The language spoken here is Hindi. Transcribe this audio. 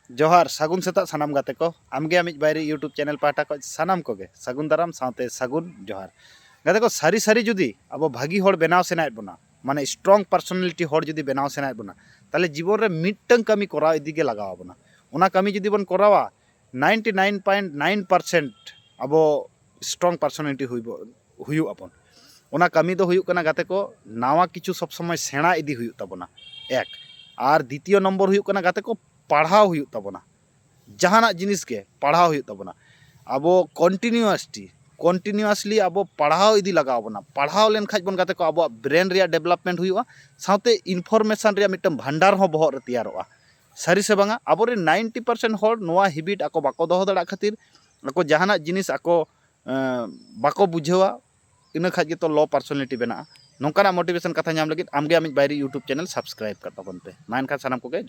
जोहार सागुन सेता सानाम गाते को आमगे आमिज बायरे यूट्यूब चैनल पाटा को सानाम कोगे सागुन दाराम साथे सागुन जोहार गाते को सारी सारी जुदी अब भागी होड़ बनाव सेनाय बोना माने स्ट्रॉन्ग पर्सनालिटी होड़ जुदी बनाव सेनाय बोना ताले जीवन रे मिटटंग कमी कराव इदी के लगाव बोना ओना कमी जुदी बन करावा 99.9% अब स्ट्रॉन्ग पर्सनालिटी हुयु अपन ओना कमी दो हुयु कना गाते को नावा किछु सब समय सेणा इदी हुयु तबना एक और द्वितीय नंबर हुयु कना गाते को पढ़ाव हुयु तबना जहाना जिनिस के पढ़ाव हुयु तबना अब कंटिन्यूअसली अब पढ़ाव इदी लगाव बना पढ़ाव लेन खाज बन गाते को अब ब्रेन रिया डेवलपमेंट हुयुआ साथे इनफॉरमेशन रिया मिटम भंडार हो बहर रे तैयारोआ सारी से बांगा अब 90% होड़ नोआ हिबिट आको बाको दोहो दाड़ा खातिर आको जहाना जिनिस आको बाको बुझेवा इन खाज तो लो पर्सनालिटी बना नौकाना मोटिवेशन कथा नाम लगित आमगे आमिज बायरी यूट्यूब चैनल सब्सक्राइब कर तबन पे मा एनखान सानाम कोगे